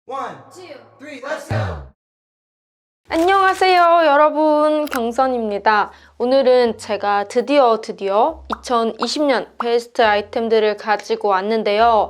One, two, three, let's go! 안녕하세요 여러분, 경선입니다. 오늘은 제가 드디어 2020년 베스트 아이템들을 가지고 왔는데요.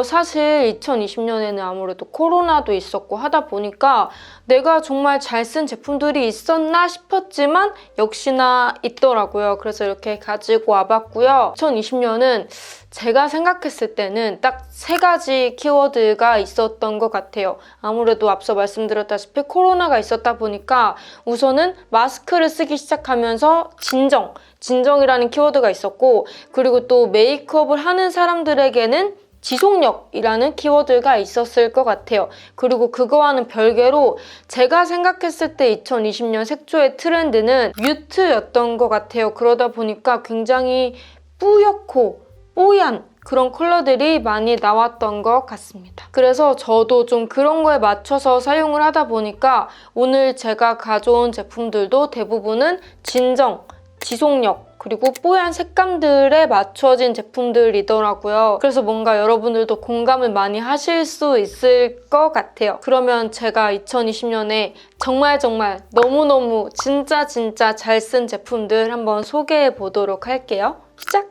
사실 2020년에는 아무래도 코로나도 있었고 하다 보니까 내가 정말 잘 쓴 제품들이 있었나 싶었지만 역시나 있더라고요. 그래서 이렇게 가지고 와봤고요. 2020년은 제가 생각했을 때는 딱 3가지 키워드가 있었던 것 같아요. 아무래도 앞서 말씀드렸다시피 코로나가 있었다 보니까 우선은 마스크를 쓰기 시작하면서 진정이라는 키워드가 있었고, 그리고 또 메이크업을 하는 사람들에게는 지속력이라는 키워드가 있었을 것 같아요. 그리고 그거와는 별개로 제가 생각했을 때 2020년 색조의 트렌드는 뮤트였던 것 같아요. 그러다 보니까 굉장히 뿌옇고 뽀얀 그런 컬러들이 많이 나왔던 것 같습니다. 그래서 저도 좀 그런 거에 맞춰서 사용을 하다 보니까 오늘 제가 가져온 제품들도 대부분은 지속력, 그리고 뽀얀 색감들에 맞춰진 제품들이더라고요. 그래서 뭔가 여러분들도 공감을 많이 하실 수 있을 것 같아요. 그러면 제가 2020년에 정말 너무너무 진짜 잘 쓴 제품들 한번 소개해 보도록 할게요. 시작!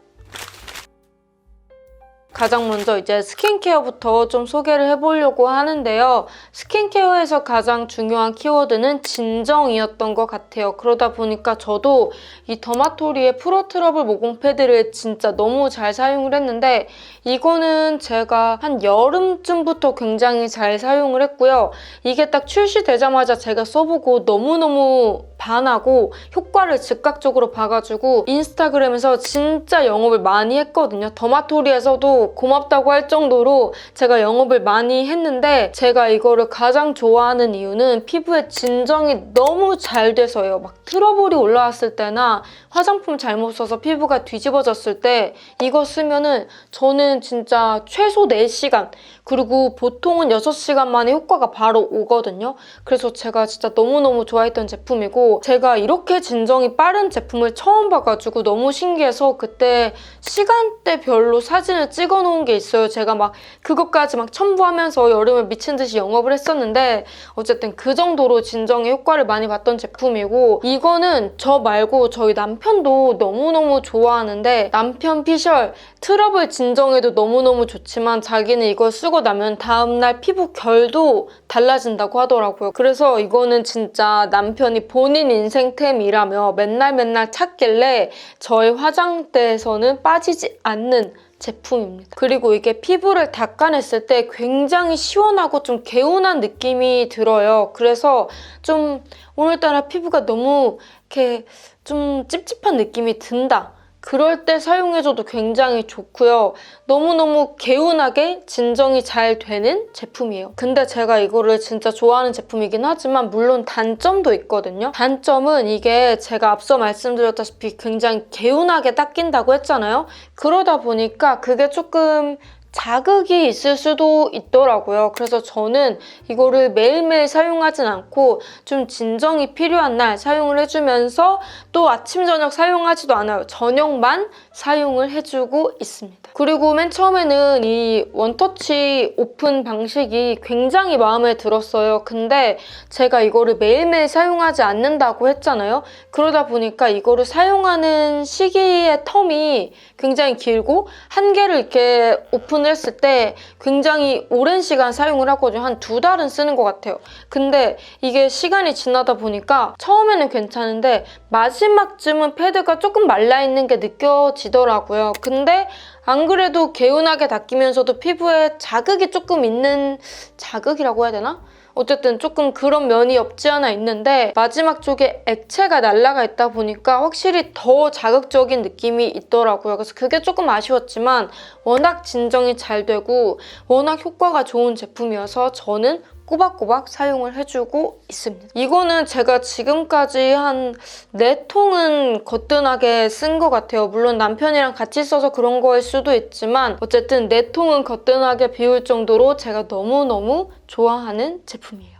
가장 먼저 이제 스킨케어부터 좀 소개를 해보려고 하는데요. 스킨케어에서 가장 중요한 키워드는 진정이었던 것 같아요. 그러다 보니까 저도 이 더마토리의 프로 트러블 모공 패드를 진짜 너무 잘 사용을 했는데, 이거는 제가 한 여름쯤부터 굉장히 잘 사용을 했고요. 이게 딱 출시되자마자 제가 써보고 너무너무 반하고 효과를 즉각적으로 봐가지고 인스타그램에서 진짜 영업을 많이 했거든요. 더마토리에서도 고맙다고 할 정도로 제가 영업을 많이 했는데, 제가 이거를 가장 좋아하는 이유는 피부에 진정이 너무 잘 돼서요. 막 트러블이 올라왔을 때나 화장품 잘못 써서 피부가 뒤집어졌을 때 이거 쓰면은 저는 진짜 최소 4시간, 그리고 보통은 6시간 만에 효과가 바로 오거든요. 그래서 제가 진짜 너무너무 좋아했던 제품이고, 제가 이렇게 진정이 빠른 제품을 처음 봐가지고 너무 신기해서 그때 시간대별로 사진을 찍어 놓은 게 있어요. 제가 막 그것까지 막 첨부하면서 여름에 미친 듯이 영업을 했었는데, 어쨌든 그 정도로 진정에 효과를 많이 봤던 제품이고, 이거는 저 말고 저희 남편도 너무너무 좋아하는데, 남편 피셜 트러블 진정에도 너무너무 좋지만 자기는 이걸 쓰고 나면 다음날 피부 결도 달라진다고 하더라고요. 그래서 이거는 진짜 남편이 본인 인생템이라며 맨날 찾길래 저희 화장대에서는 빠지지 않는 제품입니다. 그리고 이게 피부를 닦아냈을 때 굉장히 시원하고 좀 개운한 느낌이 들어요. 그래서 좀 오늘따라 피부가 너무 이렇게 좀 찝찝한 느낌이 든다, 그럴 때 사용해줘도 굉장히 좋고요. 너무너무 개운하게 진정이 잘 되는 제품이에요. 근데 제가 이거를 진짜 좋아하는 제품이긴 하지만 물론 단점도 있거든요. 단점은 이게 제가 앞서 말씀드렸다시피 굉장히 개운하게 닦인다고 했잖아요. 그러다 보니까 그게 조금 자극이 있을 수도 있더라고요. 그래서 저는 이거를 매일매일 사용하진 않고 좀 진정이 필요한 날 사용을 해주면서 또 아침, 저녁 사용하지도 않아요. 저녁만 사용을 해주고 있습니다. 그리고 맨 처음에는 이 원터치 오픈 방식이 굉장히 마음에 들었어요. 근데 제가 이거를 매일매일 사용하지 않는다고 했잖아요. 그러다 보니까 이거를 사용하는 시기의 텀이 굉장히 길고, 한 개를 이렇게 오픈을 했을 때 굉장히 오랜 시간 사용을 하거든요. 한 2달은 쓰는 것 같아요. 근데 이게 시간이 지나다 보니까 처음에는 괜찮은데 마지막쯤은 패드가 조금 말라있는 게 느껴지더라고요. 근데 안 그래도 개운하게 닦이면서도 피부에 자극이 조금 있는, 자극이라고 해야 되나? 어쨌든 조금 그런 면이 없지 않아 있는데, 마지막 쪽에 액체가 날라가 있다 보니까 확실히 더 자극적인 느낌이 있더라고요. 그래서 그게 조금 아쉬웠지만 워낙 진정이 잘 되고 워낙 효과가 좋은 제품이어서 저는 꼬박꼬박 사용을 해주고 있습니다. 이거는 제가 지금까지 한 4통은 거뜬하게 쓴 것 같아요. 물론 남편이랑 같이 써서 그런 거일 수도 있지만 어쨌든 4통은 거뜬하게 비울 정도로 제가 너무너무 좋아하는 제품이에요.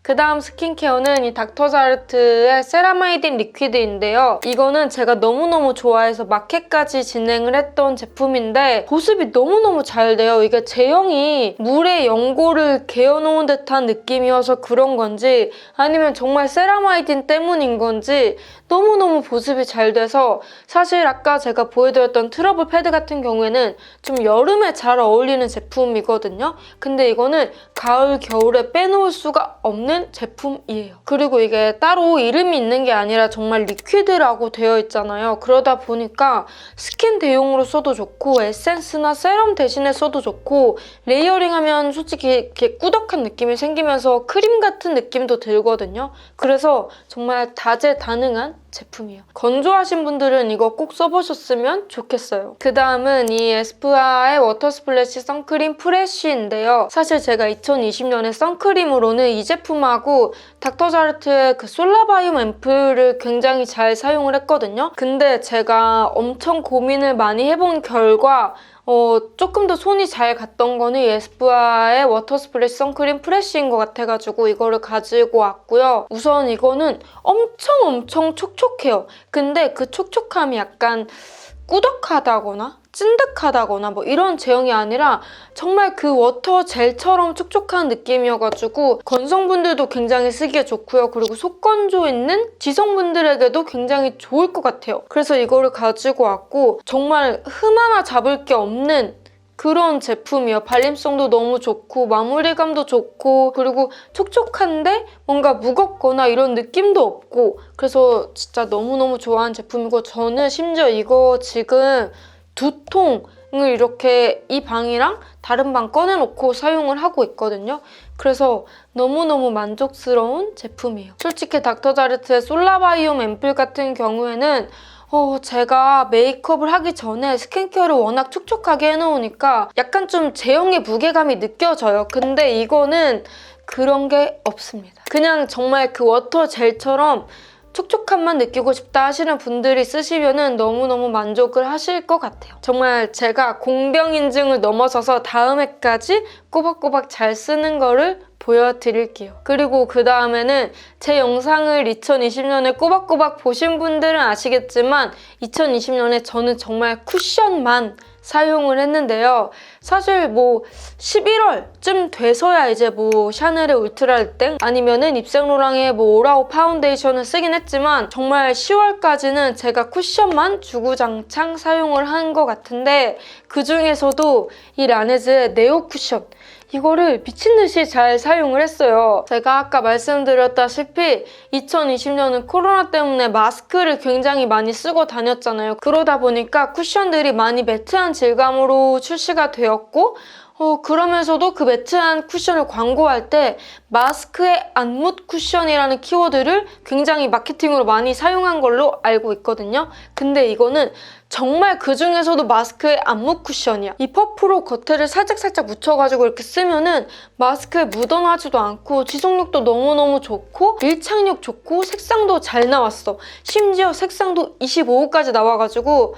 그 다음 스킨케어는 이 닥터자르트의 세라마이딘 리퀴드인데요. 이거는 제가 너무너무 좋아해서 마켓까지 진행을 했던 제품인데 보습이 너무너무 잘 돼요. 이게 제형이 물에 연고를 개어놓은 듯한 느낌이어서 그런 건지 아니면 정말 세라마이딘 때문인 건지 너무너무 보습이 잘 돼서 사실 아까 제가 보여드렸던 트러블 패드 같은 경우에는 좀 여름에 잘 어울리는 제품이거든요. 근데 이거는 가을, 겨울에 빼놓을 수가 없는 제품이에요. 그리고 이게 따로 이름이 있는 게 아니라 정말 리퀴드라고 되어 있잖아요. 그러다 보니까 스킨 대용으로 써도 좋고 에센스나 세럼 대신에 써도 좋고 레이어링하면 솔직히 이렇게 꾸덕한 느낌이 생기면서 크림 같은 느낌도 들거든요. 그래서 정말 다재다능한 제품이에요. 건조하신 분들은 이거 꼭 써보셨으면 좋겠어요. 그 다음은 이 에스쁘아의 워터 스플래시 선크림 프레쉬인데요. 사실 제가 2020년에 선크림으로는 이 제품하고 닥터자르트의 그 솔라바이옴 앰플을 굉장히 잘 사용을 했거든요. 근데 제가 엄청 고민을 많이 해본 결과 조금 더 손이 잘 갔던 거는 이 에스쁘아의 워터 스플래시 선크림 프레쉬인 것 같아가지고 이거를 가지고 왔고요. 우선 이거는 엄청 촉촉해요. 근데 그 촉촉함이 약간 꾸덕하다거나 찐득하다거나 뭐 이런 제형이 아니라 정말 그 워터 젤처럼 촉촉한 느낌이어가지고 건성분들도 굉장히 쓰기에 좋고요. 그리고 속건조 있는 지성분들에게도 굉장히 좋을 것 같아요. 그래서 이거를 가지고 왔고 정말 흠 하나 잡을 게 없는 그런 제품이에요. 발림성도 너무 좋고 마무리감도 좋고 그리고 촉촉한데 뭔가 무겁거나 이런 느낌도 없고 그래서 진짜 너무너무 좋아하는 제품이고 저는 심지어 이거 지금 2통을 이렇게 이 방이랑 다른 방 꺼내놓고 사용을 하고 있거든요. 그래서 너무너무 만족스러운 제품이에요. 솔직히 닥터자르트의 솔라바이옴 앰플 같은 경우에는 제가 메이크업을 하기 전에 스킨케어를 워낙 촉촉하게 해놓으니까 약간 좀 제형의 무게감이 느껴져요. 근데 이거는 그런 게 없습니다. 그냥 정말 그 워터 젤처럼 촉촉함만 느끼고 싶다 하시는 분들이 쓰시면 너무너무 만족을 하실 것 같아요. 정말 제가 공병 인증을 넘어서서 다음 해까지 꼬박꼬박 잘 쓰는 거를 보여드릴게요. 그리고 그 다음에는 제 영상을 2020년에 꼬박꼬박 보신 분들은 아시겠지만 2020년에 저는 정말 쿠션만 사용을 했는데요. 사실 뭐 11월쯤 돼서야 이제 뭐 샤넬의 울트라 르땡 아니면은 입생로랑의 뭐 오라오 파운데이션을 쓰긴 했지만 정말 10월까지는 제가 쿠션만 주구장창 사용을 한 것 같은데 그 중에서도 이 라네즈의 네오 쿠션 이거를 미친듯이 잘 사용을 했어요. 제가 아까 말씀드렸다시피 2020년은 코로나 때문에 마스크를 굉장히 많이 쓰고 다녔잖아요. 그러다 보니까 쿠션들이 많이 매트한 질감으로 출시가 되었고 그러면서도 그 매트한 쿠션을 광고할 때 마스크의 안묻 쿠션이라는 키워드를 굉장히 마케팅으로 많이 사용한 걸로 알고 있거든요. 근데 이거는 정말 그 중에서도 마스크의 안묻 쿠션이야. 이 퍼프로 겉에를 살짝 묻혀가지고 이렇게 쓰면은 마스크에 묻어나지도 않고 지속력도 너무너무 좋고 밀착력 좋고 색상도 잘 나왔어. 심지어 색상도 25호까지 나와가지고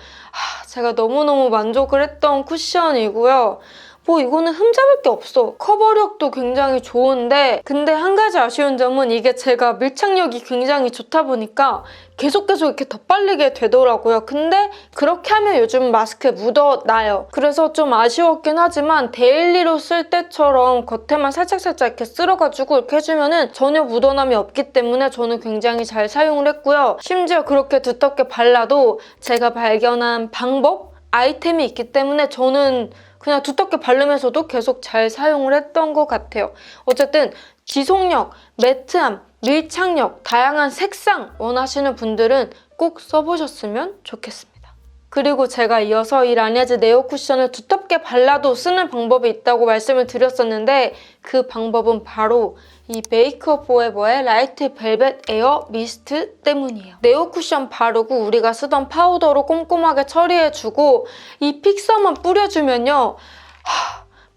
제가 너무너무 만족을 했던 쿠션이고요. 뭐 이거는 흠잡을 게 없어. 커버력도 굉장히 좋은데 근데 한 가지 아쉬운 점은 이게 제가 밀착력이 굉장히 좋다 보니까 계속 이렇게 덧발리게 되더라고요. 근데 그렇게 하면 요즘 마스크에 묻어나요. 그래서 좀 아쉬웠긴 하지만 데일리로 쓸 때처럼 겉에만 살짝 이렇게 쓸어가지고 이렇게 해주면은 전혀 묻어남이 없기 때문에 저는 굉장히 잘 사용을 했고요. 심지어 그렇게 두텁게 발라도 제가 발견한 방법, 아이템이 있기 때문에 저는 그냥 두텁게 바르면서도 계속 잘 사용을 했던 것 같아요. 어쨌든 지속력, 매트함, 밀착력, 다양한 색상 원하시는 분들은 꼭 써보셨으면 좋겠습니다. 그리고 제가 이어서 이 라네즈 네오 쿠션을 두텁게 발라도 쓰는 방법이 있다고 말씀을 드렸었는데 그 방법은 바로 이 메이크업 포에버의 라이트 벨벳 에어 미스트 때문이에요. 네오 쿠션 바르고 우리가 쓰던 파우더로 꼼꼼하게 처리해주고 이 픽서만 뿌려주면요.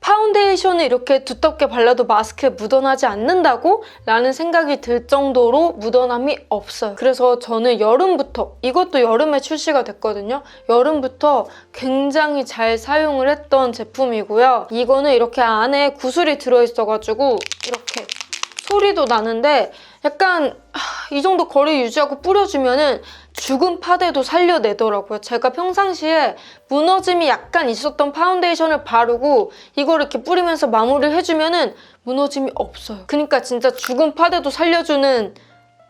파운데이션을 이렇게 두텁게 발라도 마스크에 묻어나지 않는다고? 라는 생각이 들 정도로 묻어남이 없어요. 그래서 저는 여름부터, 이것도 여름에 출시가 됐거든요. 여름부터 굉장히 잘 사용을 했던 제품이고요. 이거는 이렇게 안에 구슬이 들어있어가지고 이렇게 소리도 나는데 약간 이 정도 거리 유지하고 뿌려주면은 죽은 파데도 살려내더라고요. 제가 평상시에 무너짐이 약간 있었던 파운데이션을 바르고 이걸 이렇게 뿌리면서 마무리를 해주면은 무너짐이 없어요. 그러니까 진짜 죽은 파데도 살려주는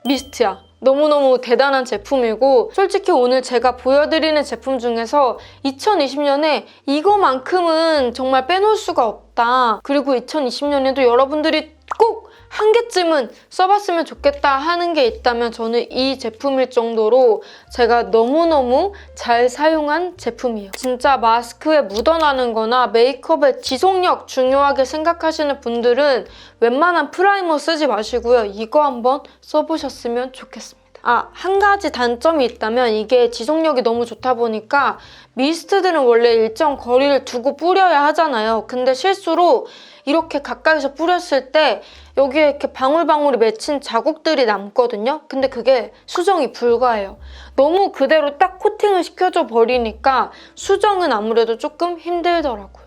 미스트야. 너무너무 대단한 제품이고 솔직히 오늘 제가 보여드리는 제품 중에서 2020년에 이거만큼은 정말 빼놓을 수가 없다. 그리고 2020년에도 여러분들이 꼭 한 개쯤은 써봤으면 좋겠다 하는 게 있다면 저는 이 제품일 정도로 제가 너무너무 잘 사용한 제품이에요. 진짜 마스크에 묻어나는 거나 메이크업의 지속력 중요하게 생각하시는 분들은 웬만한 프라이머 쓰지 마시고요. 이거 한번 써보셨으면 좋겠습니다. 한 가지 단점이 있다면 이게 지속력이 너무 좋다 보니까 미스트들은 원래 일정 거리를 두고 뿌려야 하잖아요. 근데 실수로 이렇게 가까이서 뿌렸을 때 여기에 이렇게 방울방울이 맺힌 자국들이 남거든요. 근데 그게 수정이 불가해요. 너무 그대로 딱 코팅을 시켜줘 버리니까 수정은 아무래도 조금 힘들더라고요.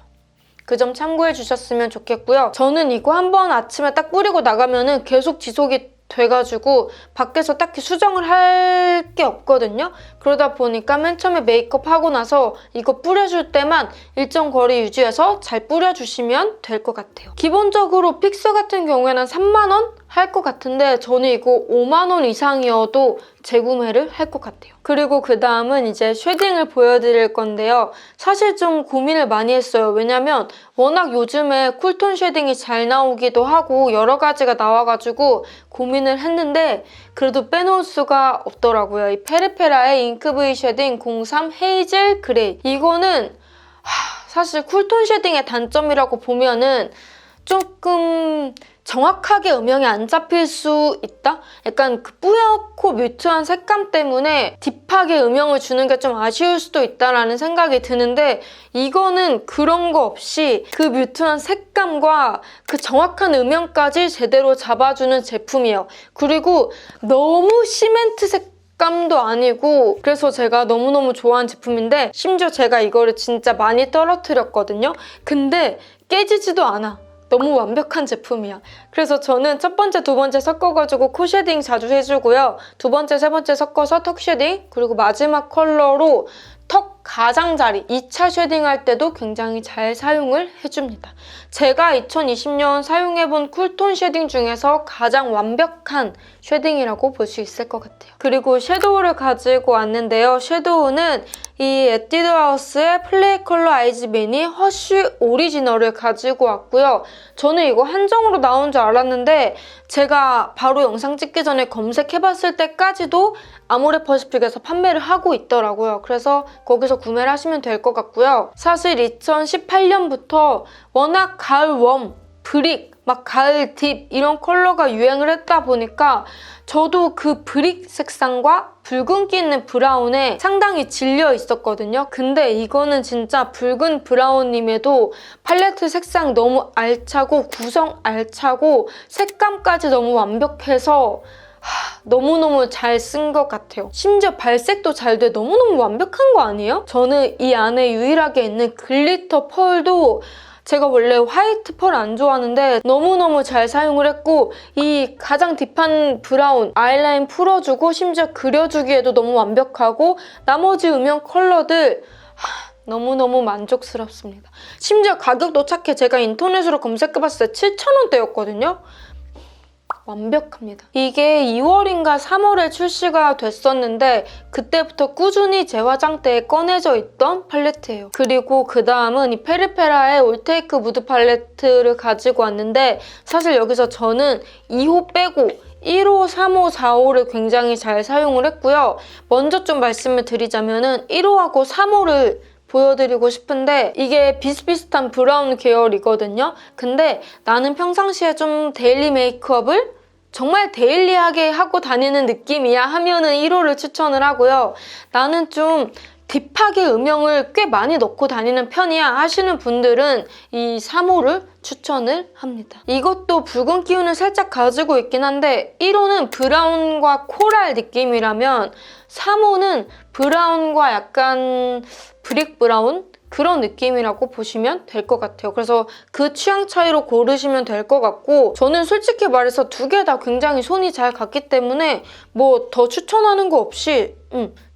그 점 참고해 주셨으면 좋겠고요. 저는 이거 한번 아침에 딱 뿌리고 나가면은 계속 지속이 돼가지고 밖에서 딱히 수정을 할 게 없거든요. 그러다 보니까 맨 처음에 메이크업 하고 나서 이거 뿌려줄 때만 일정 거리 유지해서 잘 뿌려주시면 될 것 같아요. 기본적으로 픽서 같은 경우에는 3만 원 할 것 같은데 저는 이거 5만 원 이상이어도 재구매를 할 것 같아요. 그리고 그 다음은 이제 쉐딩을 보여드릴 건데요. 사실 좀 고민을 많이 했어요. 왜냐면 워낙 요즘에 쿨톤 쉐딩이 잘 나오기도 하고 여러 가지가 나와가지고 고민을 했는데 그래도 빼놓을 수가 없더라고요. 이 페르페라의 잉크브이 쉐딩 03 헤이즐 그레이. 이거는 사실 쿨톤 쉐딩의 단점이라고 보면은 조금 정확하게 음영이 안 잡힐 수 있다? 약간 그 뿌옇고 뮤트한 색감 때문에 딥하게 음영을 주는 게 좀 아쉬울 수도 있다라는 생각이 드는데 이거는 그런 거 없이 그 뮤트한 색감과 그 정확한 음영까지 제대로 잡아주는 제품이에요. 그리고 너무 시멘트 색감도 아니고 그래서 제가 너무너무 좋아하는 제품인데 심지어 제가 이거를 진짜 많이 떨어뜨렸거든요. 근데 깨지지도 않아. 너무 완벽한 제품이야. 그래서 저는 첫 번째, 두 번째 섞어가지고 코 쉐딩 자주 해주고요. 두 번째, 세 번째 섞어서 턱 쉐딩 그리고 마지막 컬러로 턱 가장자리 2차 쉐딩할 때도 굉장히 잘 사용을 해줍니다. 제가 2020년 사용해본 쿨톤 쉐딩 중에서 가장 완벽한 쉐딩이라고 볼 수 있을 것 같아요. 그리고 섀도우를 가지고 왔는데요. 섀도우는 이 에뛰드하우스의 플레이 컬러 아이즈 미니 허쉬 오리지널을 가지고 왔고요. 저는 이거 한정으로 나온 줄 알았는데 제가 바로 영상 찍기 전에 검색해봤을 때까지도 아모레퍼시픽에서 판매를 하고 있더라고요. 그래서 거기서 구매를 하시면 될 것 같고요. 사실 2018년부터 워낙 가을 웜, 브릭, 막 가을 딥 이런 컬러가 유행을 했다 보니까 저도 그 브릭 색상과 붉은기 있는 브라운에 상당히 질려 있었거든요. 근데 이거는 진짜 붉은 브라운임에도 팔레트 색상 너무 알차고 구성 알차고 색감까지 너무 완벽해서 너무너무 잘 쓴 것 같아요. 심지어 발색도 잘 돼 너무너무 완벽한 거 아니에요? 저는 이 안에 유일하게 있는 글리터 펄도 제가 원래 화이트 펄 안 좋아하는데 너무너무 잘 사용을 했고 이 가장 딥한 브라운 아이라인 풀어주고 심지어 그려주기에도 너무 완벽하고 나머지 음영 컬러들 너무너무 만족스럽습니다. 심지어 가격도 착해. 제가 인터넷으로 검색해봤을 때 7,000원대였거든요. 완벽합니다. 이게 2월인가 3월에 출시가 됐었는데 그때부터 꾸준히 제 화장대에 꺼내져 있던 팔레트예요. 그리고 그 다음은 이 페르페라의 올테이크 무드 팔레트를 가지고 왔는데 사실 여기서 저는 2호 빼고 1호, 3호, 4호를 굉장히 잘 사용을 했고요. 먼저 좀 말씀을 드리자면은 1호하고 3호를 보여드리고 싶은데 이게 비슷비슷한 브라운 계열이거든요. 근데 나는 평상시에 좀 데일리 메이크업을 정말 데일리하게 하고 다니는 느낌이야 하면은 1호를 추천을 하고요. 나는 좀 딥하게 음영을 꽤 많이 넣고 다니는 편이야 하시는 분들은 이 3호를 추천을 합니다. 이것도 붉은 기운을 살짝 가지고 있긴 한데 1호는 브라운과 코랄 느낌이라면 3호는 브라운과 약간 브릭 브라운? 그런 느낌이라고 보시면 될 것 같아요. 그래서 그 취향 차이로 고르시면 될 것 같고 저는 솔직히 말해서 두 개 다 굉장히 손이 잘 갔기 때문에 뭐 더 추천하는 거 없이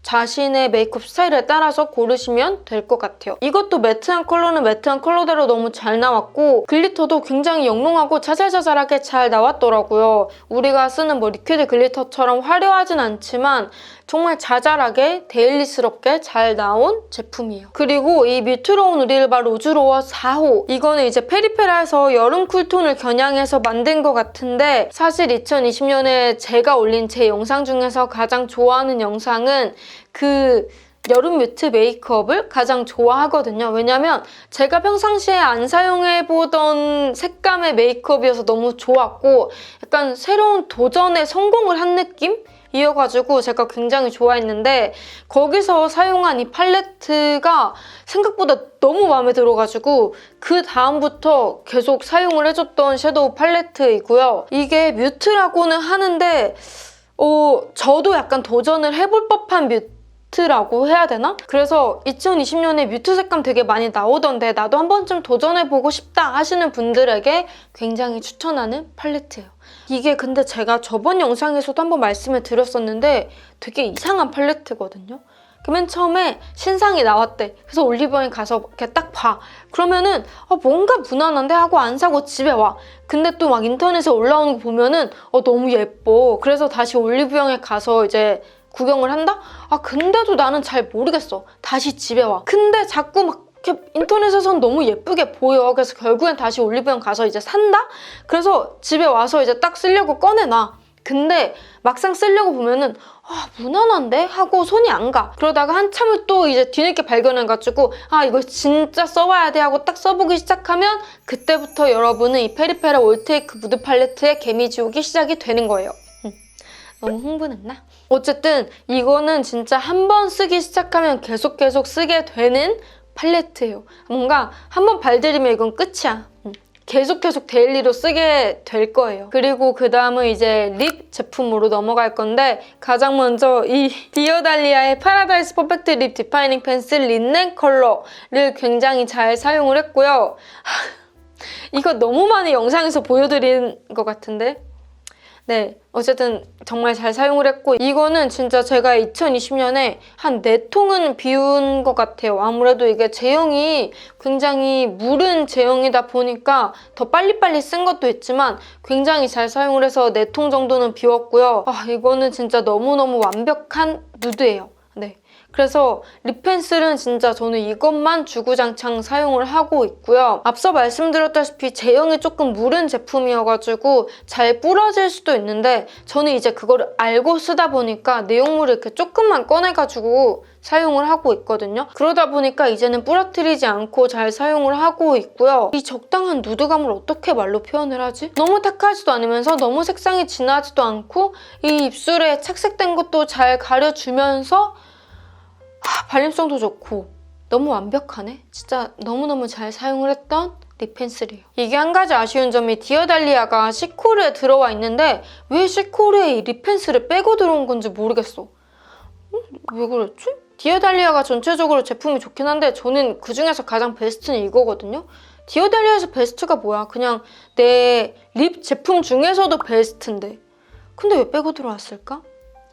자신의 메이크업 스타일에 따라서 고르시면 될 것 같아요. 이것도 매트한 컬러는 매트한 컬러대로 너무 잘 나왔고 글리터도 굉장히 영롱하고 자잘자잘하게 잘 나왔더라고요. 우리가 쓰는 뭐 리퀴드 글리터처럼 화려하진 않지만 정말 자잘하게 데일리스럽게 잘 나온 제품이에요. 그리고 이 뮤트로운 우릴바 로즈로어 4호 이거는 이제 페리페라에서 여름 쿨톤을 겨냥해서 만든 것 같은데 사실 2020년에 제가 올린 제 영상 중에서 가장 좋아하는 영상은 그 여름 뮤트 메이크업을 가장 좋아하거든요. 왜냐면 제가 평상시에 안 사용해보던 색감의 메이크업이어서 너무 좋았고 약간 새로운 도전에 성공을 한 느낌? 이어가지고 제가 굉장히 좋아했는데 거기서 사용한 이 팔레트가 생각보다 너무 마음에 들어가지고 그 다음부터 계속 사용을 해줬던 섀도우 팔레트이고요. 이게 뮤트라고는 하는데 저도 약간 도전을 해볼 법한 뮤트라고 해야 되나? 그래서 2020년에 뮤트 색감 되게 많이 나오던데 나도 한 번쯤 도전해보고 싶다 하시는 분들에게 굉장히 추천하는 팔레트예요. 이게 근데 제가 저번 영상에서도 한번 말씀을 드렸었는데 되게 이상한 팔레트거든요. 맨 처음에 신상이 나왔대. 그래서 올리브영에 가서 이렇게 딱 봐. 그러면은 뭔가 무난한데 하고 안 사고 집에 와. 근데 또 막 인터넷에 올라오는 거 보면은 너무 예뻐. 그래서 다시 올리브영에 가서 이제 구경을 한다? 근데도 나는 잘 모르겠어. 다시 집에 와. 근데 자꾸 막 이렇게 인터넷에선 너무 예쁘게 보여. 그래서 결국엔 다시 올리브영 가서 이제 산다? 그래서 집에 와서 이제 딱 쓰려고 꺼내놔. 근데 막상 쓰려고 보면은 무난한데? 하고 손이 안 가. 그러다가 한참을 또 이제 뒤늦게 발견해가지고 이거 진짜 써봐야 돼 하고 딱 써보기 시작하면 그때부터 여러분은 이 페리페라 올테이크 무드 팔레트의 개미지옥이 시작이 되는 거예요. 너무 흥분했나? 어쨌든 이거는 진짜 한 번 쓰기 시작하면 계속 쓰게 되는 팔레트예요. 뭔가 한 번 발들이면 이건 끝이야. 계속 데일리로 쓰게 될 거예요. 그리고 그 다음은 이제 립 제품으로 넘어갈 건데 가장 먼저 이 디어달리아의 파라다이스 퍼펙트 립 디파이닝 펜슬 린넨 컬러를 굉장히 잘 사용을 했고요. 이거 너무 많이 영상에서 보여드린 것 같은데 네, 어쨌든 정말 잘 사용을 했고 이거는 진짜 제가 2020년에 한 4통은 비운 것 같아요. 아무래도 이게 제형이 굉장히 무른 제형이다 보니까 더 빨리빨리 쓴 것도 있지만 굉장히 잘 사용을 해서 4통 정도는 비웠고요. 이거는 진짜 너무너무 완벽한 누드예요. 네. 그래서 립펜슬은 진짜 저는 이것만 주구장창 사용을 하고 있고요. 앞서 말씀드렸다시피 제형이 조금 무른 제품이어가지고 잘 부러질 수도 있는데 저는 이제 그거를 알고 쓰다 보니까 내용물을 이렇게 조금만 꺼내가지고 사용을 하고 있거든요. 그러다 보니까 이제는 부러뜨리지 않고 잘 사용을 하고 있고요. 이 적당한 누드감을 어떻게 말로 표현을 하지? 너무 탁하지도 않으면서 너무 색상이 진하지도 않고 이 입술에 착색된 것도 잘 가려주면서 발림성도 좋고 너무 완벽하네? 진짜 너무너무 잘 사용을 했던 립펜슬이에요. 이게 한 가지 아쉬운 점이 디어달리아가 시코르에 들어와 있는데 왜 시코르에 이 립펜슬을 빼고 들어온 건지 모르겠어. 왜 그랬지? 디어달리아가 전체적으로 제품이 좋긴 한데 저는 그중에서 가장 베스트는 이거거든요. 디어달리아에서 베스트가 뭐야? 그냥 내 립 제품 중에서도 베스트인데 근데 왜 빼고 들어왔을까?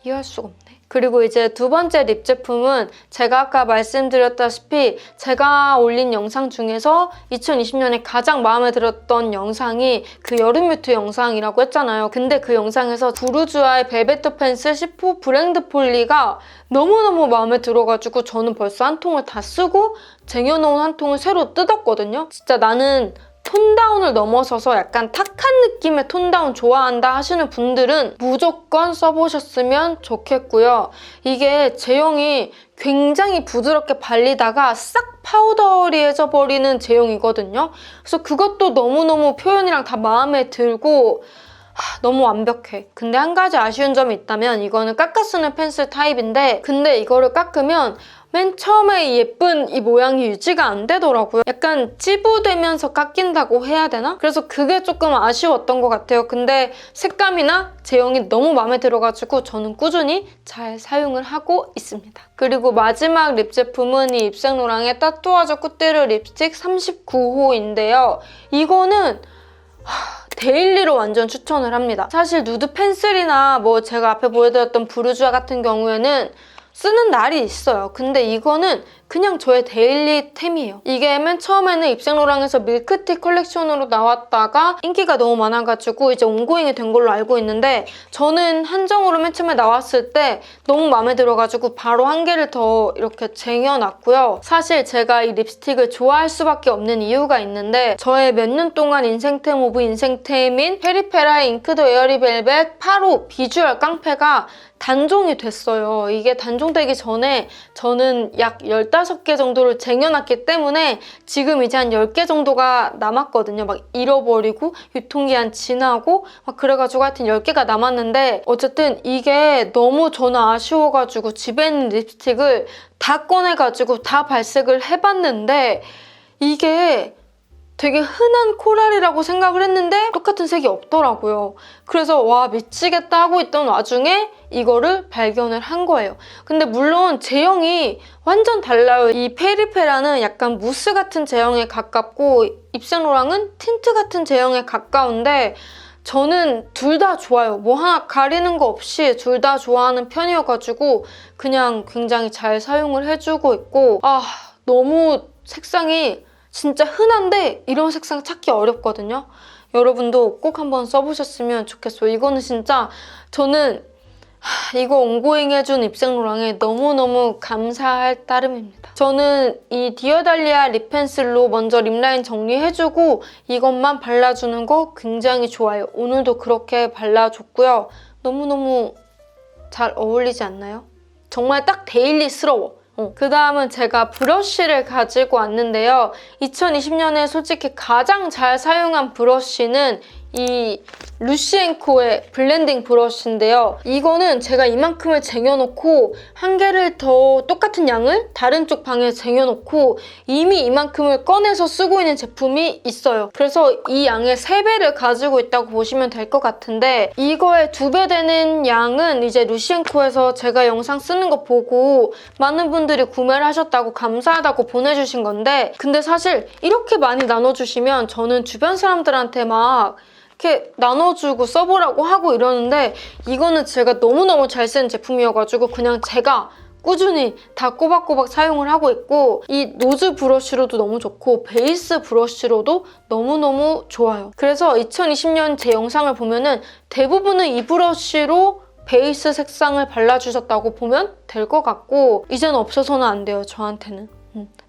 이해할 수가 없네. 그리고 이제 두 번째 립 제품은 제가 아까 말씀드렸다시피 제가 올린 영상 중에서 2020년에 가장 마음에 들었던 영상이 그 여름 뮤트 영상이라고 했잖아요. 근데 그 영상에서 부르주아의 벨베트 펜슬 10호 브랜드 폴리가 너무너무 마음에 들어가지고 저는 벌써 한 통을 다 쓰고 쟁여놓은 한 통을 새로 뜯었거든요. 진짜 나는 톤다운을 넘어서서 약간 탁한 느낌의 톤다운 좋아한다 하시는 분들은 무조건 써보셨으면 좋겠고요. 이게 제형이 굉장히 부드럽게 발리다가 싹 파우더리해져 버리는 제형이거든요. 그래서 그것도 너무너무 표현이랑 다 마음에 들고 너무 완벽해. 근데 한 가지 아쉬운 점이 있다면 이거는 깎아 쓰는 펜슬 타입인데 근데 이거를 깎으면 맨 처음에 예쁜 이 모양이 유지가 안 되더라고요. 약간 찌부되면서 깎인다고 해야 되나? 그래서 그게 조금 아쉬웠던 것 같아요. 근데 색감이나 제형이 너무 마음에 들어가지고 저는 꾸준히 잘 사용을 하고 있습니다. 그리고 마지막 립 제품은 이 입생로랑의 따뚜아저 꾸띠르 립스틱 39호인데요. 이거는 데일리로 완전 추천을 합니다. 사실 누드 펜슬이나 뭐 제가 앞에 보여드렸던 부르주아 같은 경우에는 쓰는 날이 있어요. 근데 이거는 그냥 저의 데일리템이에요. 이게 맨 처음에는 입생로랑에서 밀크티 컬렉션으로 나왔다가 인기가 너무 많아가지고 이제 온고잉이 된 걸로 알고 있는데 저는 한정으로 맨 처음에 나왔을 때 너무 마음에 들어가지고 바로 한 개를 더 이렇게 쟁여놨고요. 사실 제가 이 립스틱을 좋아할 수밖에 없는 이유가 있는데 저의 몇 년 동안 인생템 오브 인생템인 페리페라의 잉크드 에어리벨벳 8호 비주얼 깡패가 단종이 됐어요. 이게 단종되기 전에 저는 약 15개 정도를 쟁여놨기 때문에 지금 이제 한 10개 정도가 남았거든요. 막 잃어버리고 유통기한 지나고 막 그래가지고 하여튼 10개가 남았는데 어쨌든 이게 너무 저는 아쉬워가지고 집에 있는 립스틱을 다 꺼내가지고 다 발색을 해봤는데 이게 되게 흔한 코랄이라고 생각을 했는데 똑같은 색이 없더라고요. 그래서 와 미치겠다 하고 있던 와중에 이거를 발견을 한 거예요. 근데 물론 제형이 완전 달라요. 이 페리페라는 약간 무스 같은 제형에 가깝고 입생로랑은 틴트 같은 제형에 가까운데 저는 둘 다 좋아요. 뭐 하나 가리는 거 없이 둘 다 좋아하는 편이어가지고 그냥 굉장히 잘 사용을 해주고 있고 너무 색상이 진짜 흔한데 이런 색상 찾기 어렵거든요. 여러분도 꼭 한번 써보셨으면 좋겠어요. 이거는 진짜 저는 이거 온고잉 해준 입생로랑에 너무너무 감사할 따름입니다. 저는 이 디어달리아 립 펜슬로 먼저 립라인 정리해주고 이것만 발라주는 거 굉장히 좋아요. 오늘도 그렇게 발라줬고요. 너무너무 잘 어울리지 않나요? 정말 딱 데일리스러워. 그 다음은 제가 브러쉬를 가지고 왔는데요. 2020년에 솔직히 가장 잘 사용한 브러쉬는 이 루시앤코의 블렌딩 브러쉬인데요. 이거는 제가 이만큼을 쟁여놓고 한 개를 더 똑같은 양을 다른 쪽 방에 쟁여놓고 이미 이만큼을 꺼내서 쓰고 있는 제품이 있어요. 그래서 이 양의 3배를 가지고 있다고 보시면 될 것 같은데 이거의 2배 되는 양은 이제 루시앤코에서 제가 영상 쓰는 거 보고 많은 분들이 구매를 하셨다고 감사하다고 보내주신 건데 근데 사실 이렇게 많이 나눠주시면 저는 주변 사람들한테 막 이렇게 나눠주고 써보라고 하고 이러는데 이거는 제가 너무너무 잘 쓰는 제품이어가지고 그냥 제가 꾸준히 다 꼬박꼬박 사용을 하고 있고 이 노즈 브러쉬로도 너무 좋고 베이스 브러쉬로도 너무너무 좋아요. 그래서 2020년 제 영상을 보면은 대부분은 이 브러쉬로 베이스 색상을 발라주셨다고 보면 될 것 같고 이제는 없어서는 안 돼요, 저한테는.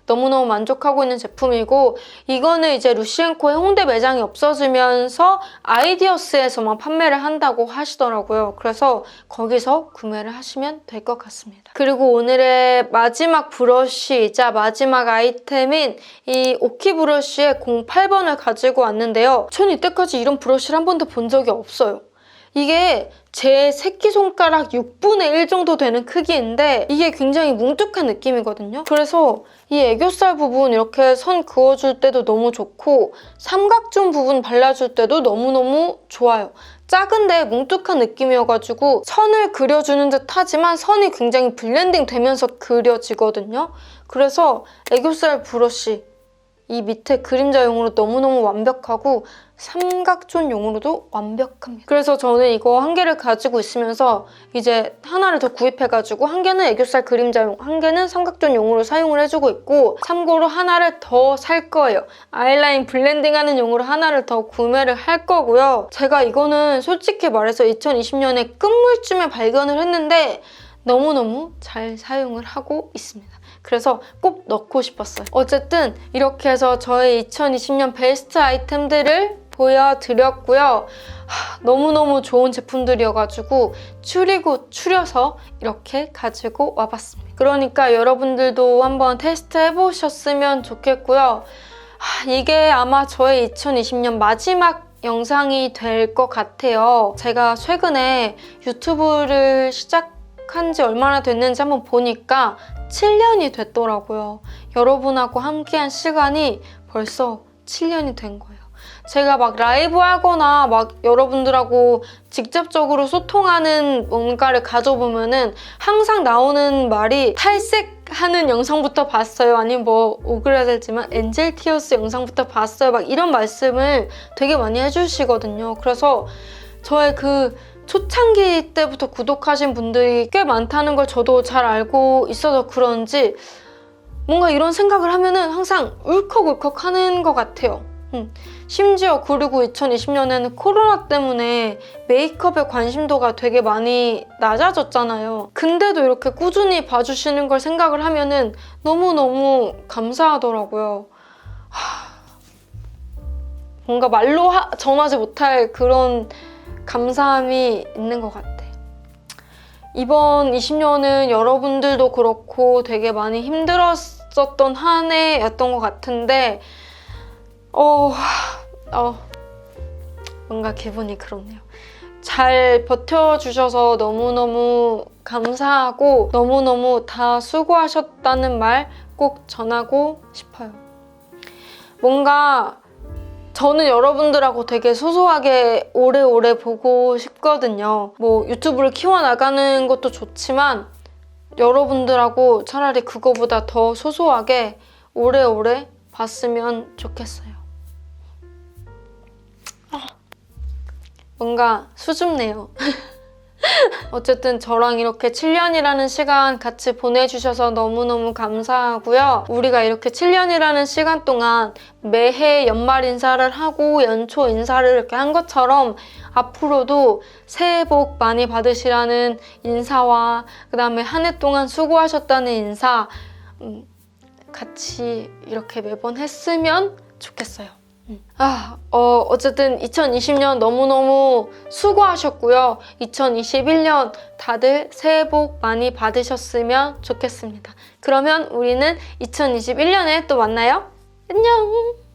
너무너무 만족하고 있는 제품이고 이거는 이제 루시앤코의 홍대 매장이 없어지면서 아이디어스에서만 판매를 한다고 하시더라고요. 그래서 거기서 구매를 하시면 될 것 같습니다. 그리고 오늘의 마지막 브러쉬이자 마지막 아이템인 이 오키 브러쉬의 08번을 가지고 왔는데요. 전 이때까지 이런 브러쉬를 한 번도 본 적이 없어요. 이게 제 새끼손가락 6분의 1 정도 되는 크기인데 이게 굉장히 뭉툭한 느낌이거든요. 그래서 이 애교살 부분 이렇게 선 그어줄 때도 너무 좋고 삼각존 부분 발라줄 때도 너무너무 좋아요. 작은데 뭉툭한 느낌이어가지고 선을 그려주는 듯 하지만 선이 굉장히 블렌딩 되면서 그려지거든요. 그래서 애교살 브러쉬 이 밑에 그림자용으로 너무너무 완벽하고 삼각존용으로도 완벽합니다. 그래서 저는 이거 한 개를 가지고 있으면서 이제 하나를 더 구입해가지고 한 개는 애교살 그림자용, 한 개는 삼각존용으로 사용을 해주고 있고 참고로 하나를 더 살 거예요. 아이라인 블렌딩하는 용으로 하나를 더 구매를 할 거고요. 제가 이거는 솔직히 말해서 2020년에 끝물쯤에 발견을 했는데 너무너무 잘 사용을 하고 있습니다. 그래서 꼭 넣고 싶었어요. 어쨌든 이렇게 해서 저의 2020년 베스트 아이템들을 보여드렸고요. 너무너무 좋은 제품들이어가지고 추려서 이렇게 가지고 와봤습니다. 그러니까 여러분들도 한번 테스트 해보셨으면 좋겠고요. 이게 아마 저의 2020년 마지막 영상이 될 것 같아요. 제가 최근에 유튜브를 시작한 지 얼마나 됐는지 한번 보니까 7년이 됐더라고요. 여러분하고 함께한 시간이 벌써 7년이 된 거예요. 제가 막 라이브 하거나 막 여러분들하고 직접적으로 소통하는 뭔가를 가져보면은 항상 나오는 말이 탈색하는 영상부터 봤어요. 아니면 뭐 오그라들지만 엔젤 티어스 영상부터 봤어요. 막 이런 말씀을 되게 많이 해주시거든요. 그래서 저의 그 초창기 때부터 구독하신 분들이 꽤 많다는 걸 저도 잘 알고 있어서 그런지 뭔가 이런 생각을 하면은 항상 울컥울컥 하는 것 같아요. 심지어 그리고 2020년에는 코로나 때문에 메이크업에 관심도가 되게 많이 낮아졌잖아요. 근데도 이렇게 꾸준히 봐주시는 걸 생각을 하면은 너무너무 감사하더라고요. 뭔가 말로 전하지 못할 그런 감사함이 있는 것 같아. 이번 20년은 여러분들도 그렇고 되게 많이 힘들었었던 한 해였던 것 같은데 뭔가 기분이 그렇네요. 잘 버텨주셔서 너무너무 감사하고 너무너무 다 수고하셨다는 말 꼭 전하고 싶어요. 뭔가 저는 여러분들하고 되게 소소하게 오래오래 보고 싶거든요. 뭐 유튜브를 키워나가는 것도 좋지만 여러분들하고 차라리 그거보다 더 소소하게 오래오래 봤으면 좋겠어요. 뭔가 수줍네요. 어쨌든 저랑 이렇게 7년이라는 시간 같이 보내주셔서 너무너무 감사하고요. 우리가 이렇게 7년이라는 시간 동안 매해 연말 인사를 하고 연초 인사를 이렇게 한 것처럼 앞으로도 새해 복 많이 받으시라는 인사와 그 다음에 한 해 동안 수고하셨다는 인사 같이 이렇게 매번 했으면 좋겠어요. 어쨌든 2020년 너무너무 수고하셨고요. 2021년 다들 새해 복 많이 받으셨으면 좋겠습니다. 그러면 우리는 2021년에 또 만나요. 안녕!